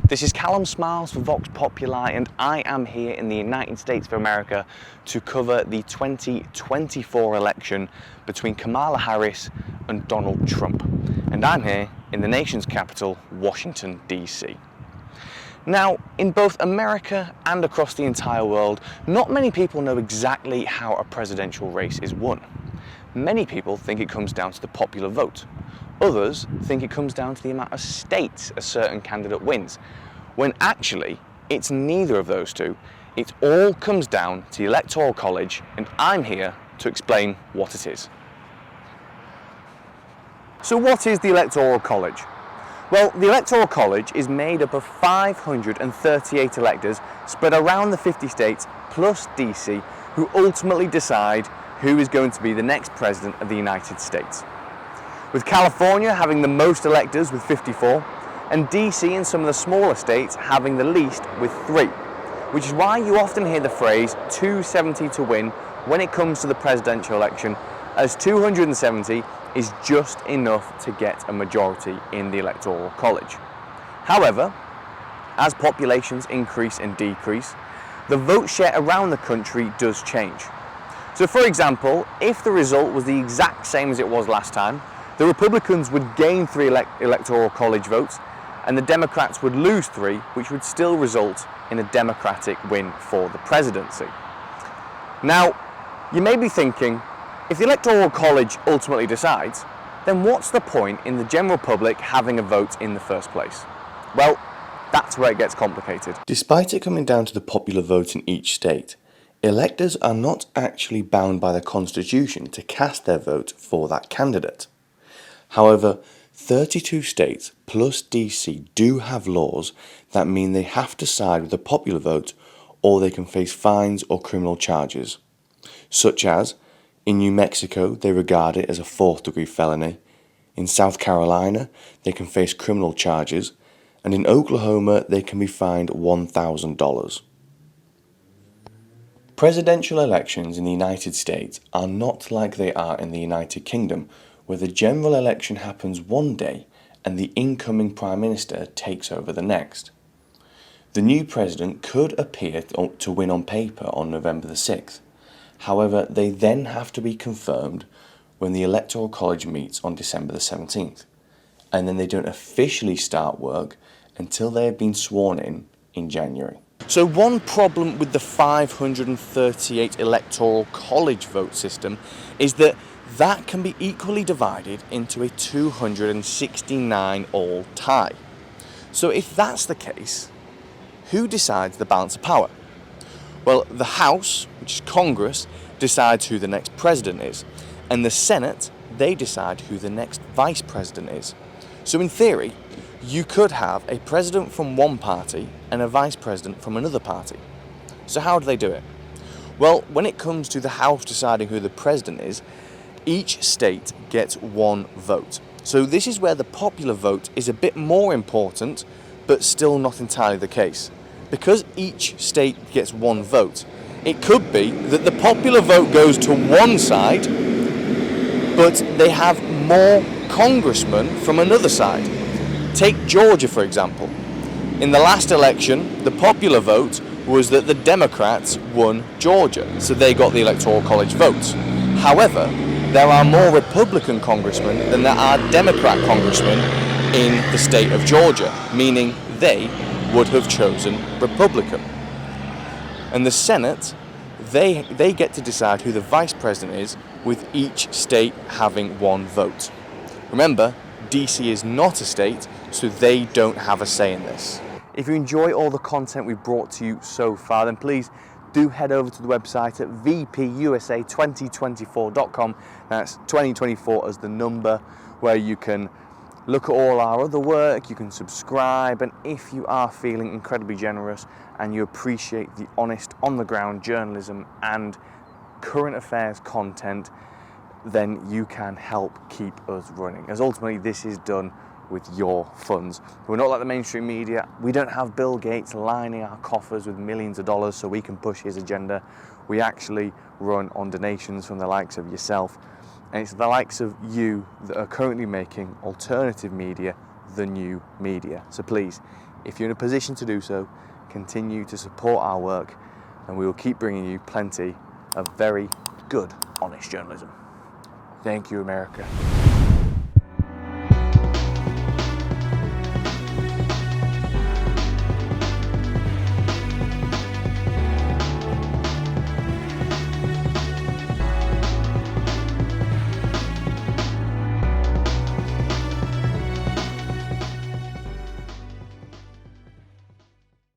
This is Callum Smiles for Vox Populi, and I am here in the United States of America to cover the 2024 election between Kamala Harris and Donald Trump. And I'm here in the nation's capital, Washington, D.C. Now, in both America and across the entire world, not many people know exactly how a presidential race is won. Many people think it comes down to the popular vote. Others think it comes down to the amount of states a certain candidate wins, when actually it's neither of those two. It all comes down to the Electoral College, and I'm here to explain what it is. So what is the Electoral College? Well, the Electoral College is made up of 538 electors spread around the 50 states plus DC, who ultimately decide who is going to be the next president of the United States. With California having the most electors with 54, and DC and some of the smaller states having the least with 3, which is why you often hear the phrase 270 to win when it comes to the presidential election, as 270 is just enough to get a majority in the Electoral College. However, as populations increase and decrease, the vote share around the country does change. So for example, if the result was the exact same as it was last time, the Republicans would gain 3 Electoral College votes, and the Democrats would lose 3, which would still result in a Democratic win for the presidency. Now, you may be thinking, if the Electoral College ultimately decides, then what's the point in the general public having a vote in the first place? Well, that's where it gets complicated. Despite it coming down to the popular vote in each state, electors are not actually bound by the Constitution to cast their vote for that candidate. However, 32 states plus DC do have laws that mean they have to side with the popular vote, or they can face fines or criminal charges, such as in New Mexico they regard it as a 4th-degree felony, in South Carolina they can face criminal charges, and in Oklahoma they can be fined $1,000. Presidential elections in the United States are not like they are in the United Kingdom, where the general election happens one day and the incoming Prime Minister takes over the next. The new president could appear to win on paper on November the 6th. However, they then have to be confirmed when the Electoral College meets on December the 17th. And then they don't officially start work until they have been sworn in January. So one problem with the 538 Electoral College vote system is that can be equally divided into a 269 all tie. So if that's the case, who decides the balance of power? Well, the House, which is Congress, decides who the next president is, and the Senate, they decide who the next vice president is. So in theory, you could have a president from one party and a vice president from another party. So how do they do it? Well, when it comes to the House deciding who the president is, each state gets 1 vote. So this is where the popular vote is a bit more important, but still not entirely the case. Because each state gets 1 vote, it could be that the popular vote goes to one side, but they have more congressmen from another side. Take Georgia, for example. In the last election, the popular vote was that the Democrats won Georgia, so they got the Electoral College votes. However, there are more Republican congressmen than there are Democrat congressmen in the state of Georgia, meaning they would have chosen Republican. And the Senate, they get to decide who the vice president is, with each state having 1 vote. Remember, DC is not a state, so they don't have a say in this. If you enjoy all the content we've brought to you so far, then please do head over to the website at vpusa2024.com. That's 2024 as the number, where you can look at all our other work, you can subscribe, and if you are feeling incredibly generous and you appreciate the honest, on-the-ground journalism and current affairs content, then you can help keep us running, as ultimately this is done with your funds. We're not like the mainstream media. We don't have Bill Gates lining our coffers with millions of dollars so we can push his agenda. We actually run on donations from the likes of yourself, and it's the likes of you that are currently making alternative media the new media. So please, if you're in a position to do so, continue to support our work, and we will keep bringing you plenty of very good, honest journalism. Thank you, America.